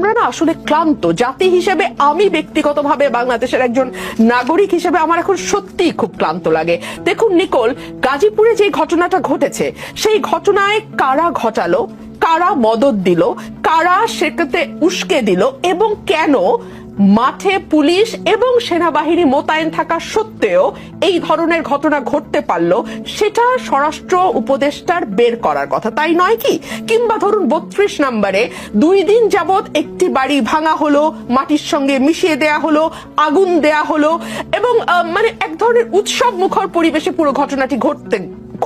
আমরা না আসলে ক্লান্ত জাতি হিসেবে, আমি ব্যক্তিগতভাবে বাংলাদেশের একজন নাগরিক হিসেবে আমার এখন সত্যি খুব ক্লান্ত লাগে। দেখুন নিকোল, গাজীপুরে যে ঘটনাটা ঘটেছে সেই ঘটনায় কারা ঘটালো, কারা মদদ দিল, কারা সেটাতে উস্কে দিল এবং কেন মাঠে পুলিশ এবং সেনাবাহিনী মোতায়েন থাকা সত্ত্বেও এই ধরনের ঘটনা ঘটতে পারলো, সেটা স্বরাষ্ট্র উপদেষ্টার বের করার কথা, তাই নয় কি? কিংবা ধরুন 32 নম্বরে 2 দিন যাবত একটি বাড়ি ভাঙা হলো, মাটির সঙ্গে মিশিয়ে দেয়া হলো, আগুন দেয়া হলো এবং মানে এক ধরনের উৎসব মুখর পরিবেশে পুরো ঘটনাটি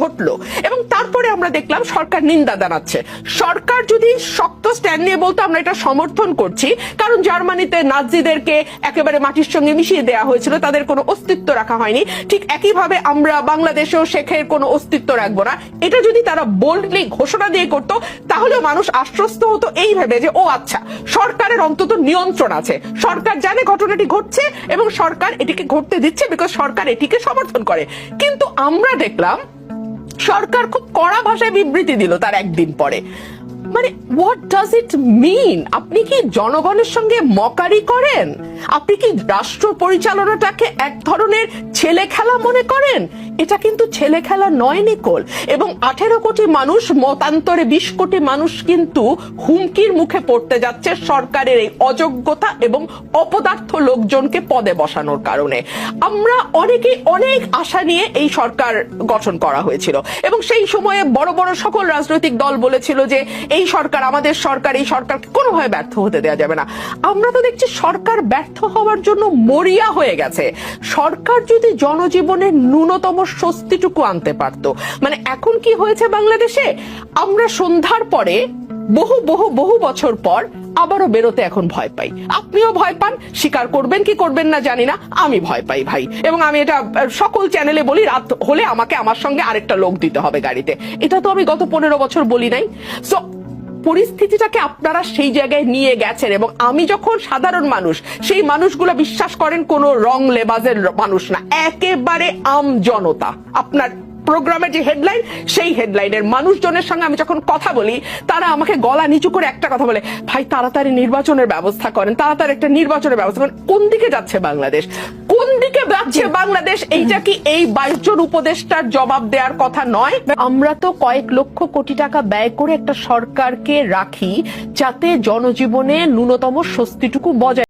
ঘটলো এবং তারপরে আমরা দেখলাম সরকার নিন্দা জানাচ্ছে। সরকার যদি শক্ত স্ট্যান্ড নিয়ে বলতো আমরা এটা সমর্থন করছি, কারণ জার্মানিতে নাজিদেরকে একেবারে মাটির সঙ্গে মিশিয়ে দেওয়া হয়েছিল, তাদের কোনো অস্তিত্ব রাখা হয়নি, ঠিক একইভাবে আমরা বাংলাদেশেও শেখের কোনো অস্তিত্ব রাখবো না, এটা যদি তারা বোল্ডলি ঘোষণা দিয়ে করতো তাহলেও মানুষ আশ্বস্ত হতো এই ভেবে যে ও আচ্ছা, সরকারের অন্তত নিয়ন্ত্রণ আছে, সরকার জানে ঘটনাটি ঘটছে এবং সরকার এটিকে ঘটতে দিচ্ছে বিকজ সরকার এটিকে সমর্থন করে। কিন্তু আমরা দেখলাম সরকার খুব কড়া ভাষায় বিবৃতি দিল তার একদিন পরে। মানে হোয়াট ডাজ ইট মিন? আপনি কি জনগণের সঙ্গে মকারি করেন? আপনি কি রাষ্ট্র পরিচালনাটাকে এক ধরনের ছেলে খেলা মনে করেন? এটা কিন্তু ছেলে খেলা নয় নিকোল। এবং 18 কোটি মানুষ, মতান্তরে 20 কোটি মানুষ কিন্তু হুমকির মুখে পড়তে যাচ্ছে সরকারের এই অযোগ্যতা এবং অপদার্থ লোকজনকে পদে বসানোর কারণে। আমরা অনেকেই অনেক আশা নিয়ে এই সরকার গঠন করা হয়েছিল এবং সেই সময়ে বড় বড় সকল রাজনৈতিক দল বলেছিল যে এই সরকার, আমাদের সরকার, এই সরকারকে কোনোভাবে ব্যর্থ হতে দেওয়া যাবে না। আমরা তো দেখছি সরকার ব্যর্থ হওয়ার জন্য মরিয়া হয়ে গেছে। সরকার যদি জনজীবনের ন্যূনতম স্বস্তিটুকু আনতে পারত। মানে এখন কি হয়েছে বাংলাদেশে, আমরা সন্ধ্যার পরে বহু বহু বহু বছর পর আবারও বেরোতে এখন ভয় পাই। আপনিও ভয় পান, স্বীকার করবেন কি করবেন না জানি না, আমি ভয় পাই ভাই। এবং আমি এটা সকল চ্যানেলে বলি, রাত হলে আমাকে আমার সঙ্গে আরেকটা লোক দিতে হবে গাড়িতে। এটা তো আমি গত 15 বছর বলি নাই। সো পরিস্থিতিটাকে আপনারা সেই জায়গায় নিয়ে গেছেন এবং আমি যখন সাধারণ মানুষ, সেই মানুষগুলো বিশ্বাস করেন কোন রং লেবাজের মানুষ না, একেবারে আম জনতা। আপনার প্রোগ্রামের যে হেডলাইন, সেই হেডলাইনের মানুষজনের সঙ্গে আমি যখন কথা বলি, তারা আমাকে গলা নিচু করে একটা কথা বলে, ভাই তাড়াতাড়ি নির্বাচনের ব্যবস্থা করেন, তাড়াতাড়ি একটা নির্বাচনের ব্যবস্থা করেন। কোন দিকে যাচ্ছে বাংলাদেশ? কোন দিকে যাচ্ছে বাংলাদেশ? এইটা কি এই 22 জন উপদেষ্টার জবাব দেওয়ার কথা নয়? আমরা তো কয়েক লক্ষ কোটি টাকা ব্যয় করে একটা সরকারকে রাখি যাতে জনজীবনে ন্যূনতম স্বস্তিটুকু বজায়